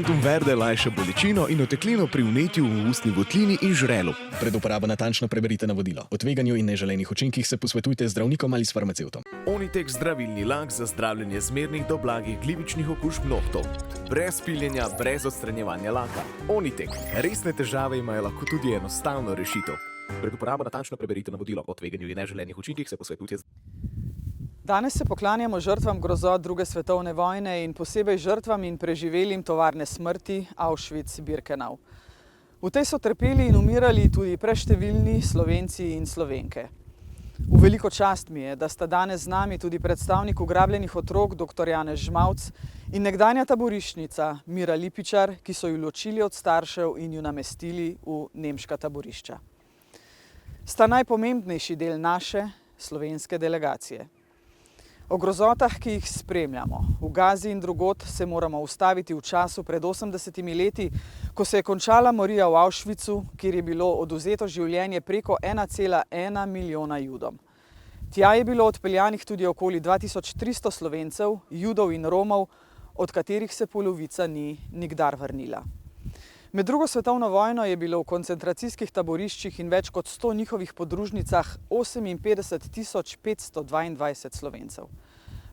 Quantum Verde lajša bolečino in oteklino pri vnetju v ustni votlini in žrelu. Pred uporabo natančno preberite navodilo. O tveganju in neželenih učinkih se posvetujte z zdravnikom ali s farmacevtom. Onitek zdravilni lak za zdravljenje zmernih do blagih glivičnih okužb nohtov. Brez piljenja, brez odstranjevanja laka. Onitek. Resne težave imajo lahko tudi enostavno rešitev. Pred uporabo natančno preberite navodilo. O tveganju in neželenih učinkih se posvetujte z... Danes se poklanjamo žrtvam grozot druge svetovne vojne in posebej žrtvam in preživelim tovarne smrti Auschwitz-Birkenau. V tej so trpeli in umirali tudi preštevilni Slovenci in Slovenke. V veliko čast mi je, da sta danes z nami tudi predstavnik ugrabljenih otrok dr. Janez Žmavc in nekdanja taboriščnica Mira Lipičar, ki so ju ločili od staršev in ju namestili v nemška taborišča. Sta najpomembnejši del naše slovenske delegacije. O grozotah, ki jih spremljamo, v Gazi in drugod se moramo ustaviti v času pred 80 leti, ko se je končala morija v Auschwitzu, kjer je bilo oduzeto življenje preko 1,1 milijona Judom. Tja je bilo odpeljanih tudi okoli 2300 Slovencev, Judov in Romov, od katerih se polovica ni nikdar vrnila. Med drugo svetovno vojno je bilo v koncentracijskih taboriščih in več kot 100 njihovih podružnicah 58 522 Slovencev.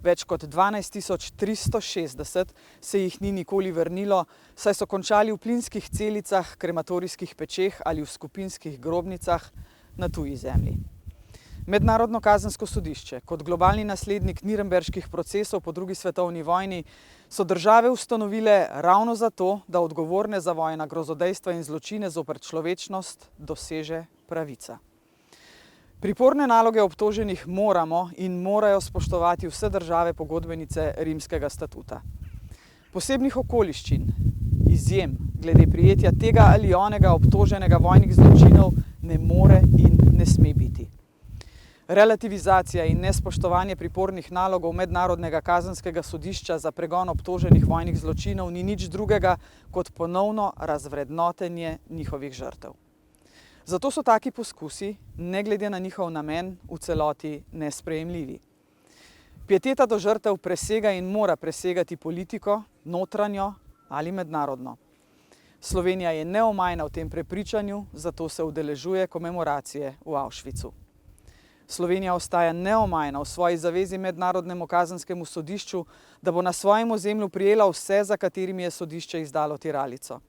Več kot 12 360 se jih ni nikoli vrnilo, saj so končali v plinskih celicah, krematorijskih pečeh ali v skupinskih grobnicah na tuji zemlji. Mednarodno kazensko sodišče, kot globalni naslednik Nürnberških procesov po drugi svetovni vojni, so države ustanovile ravno zato, da odgovorne za vojna grozodejstva in zločine zoper človečnost doseže pravica. Priporne naloge obtoženih moramo in morajo spoštovati vse države pogodbenice Rimskega statuta. Posebnih okoliščin, izjem glede prijetja tega ali onega obtoženega vojnih zločinov ne more in ne sme biti. Relativizacija in nespoštovanje pripornih nalogov Mednarodnega kazenskega sodišča za pregon obtoženih vojnih zločinov ni nič drugega kot ponovno razvrednotenje njihovih žrtev. Zato so taki poskusi, ne glede na njihov namen, v celoti nesprejemljivi. Pieteta do žrtev presega in mora presegati politiko, notranjo ali mednarodno. Slovenija je neomajna v tem prepričanju, zato se udeležuje komemoracije v Auschwitzu. Slovenija ostaja neomajna v svoji zavezi Mednarodnemu kazenskemu sodišču, da bo na svojem ozemlju prijela vse, za katerimi je sodišče izdalo tiralico.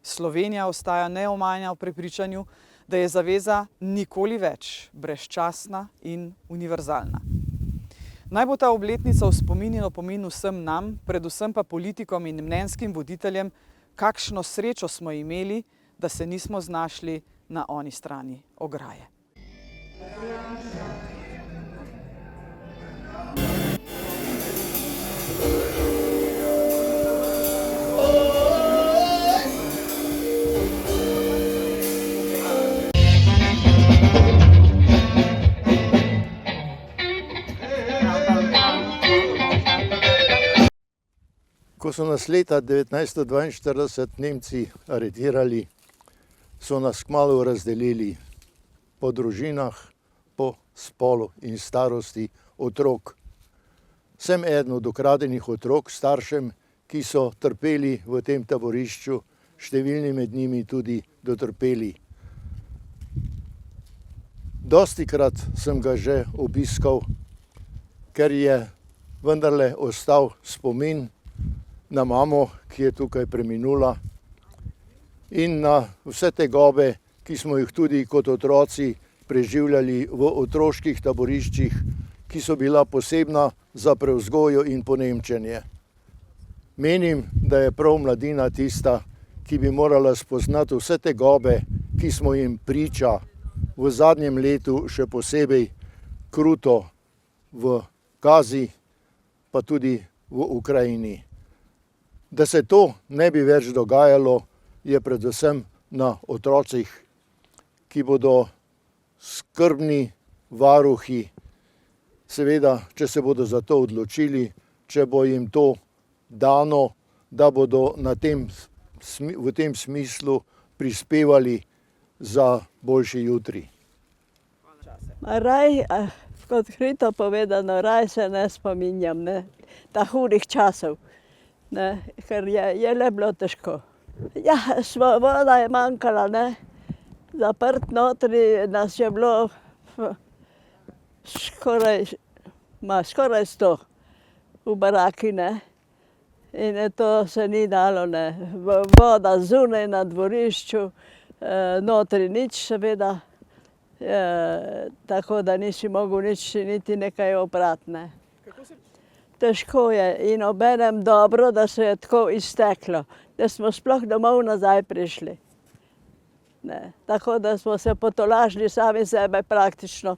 Slovenija ostaja neomajna v prepričanju, da je zaveza nikoli več brezčasna in univerzalna. Naj bo ta obletnica v spomin in opomin vsem nam, predvsem pa politikom in mnenjskim voditeljem, kakšno srečo smo imeli, da se nismo znašli na oni strani ograje. Ko so nas leta 1942 Nemci aretirali, so nas kmalu razdelili po družinah, po spolu in starosti otrok. Sem eden od ukradenih otrok staršem, ki so trpeli v tem taborišču, številni med njimi tudi dotrpeli. Dostikrat sem ga že obiskal, ker je vendarle ostal spomin na mamo, ki je tukaj preminula, in na vse tegobe, ki smo jih tudi kot otroci preživljali v otroških taboriščih, ki so bila posebna za prevzgojo in ponemčenje. Menim, da je prav mladina tista, ki bi morala spoznati vse tegobe, ki smo jim priča v zadnjem letu, še posebej kruto v Gazi, pa tudi v Ukrajini. Da se to ne bi več dogajalo, je predvsem na otrocih, ki bodo skrbni varuhi, seveda, če se bodo za to odločili, če bo jim to dano, da bodo v tem smislu prispevali za boljši jutri. Raj, kot odkrito povedano, raj se ne spominjam, ta hudih časov. ne, ker je le bilo težko. Ja, voda je manjkala, ne. Zaprt notri nas je bilo skoraj 100 v baraki, ne. In to se ni dalo, ne. Voda zunaj na dvorišču, notri nič seveda, tako da nisi mogel nič niti nekaj oprati, ne. Težko je in obenem dobro, da se je tako izteklo, da smo sploh domov nazaj prišli. Ne. Tako da smo se potolažili sami sebe praktično,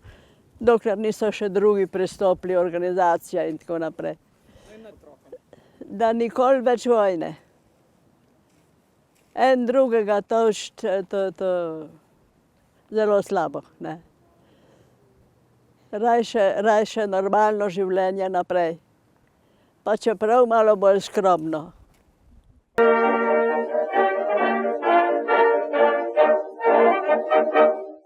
dokler niso še drugi pristopili, organizacija in tako naprej. Da nikoli več vojne. En drugega tolšt, to zelo slabo, ne. Rajše normalno življenje naprej. Pa čeprav malo bolj skromno.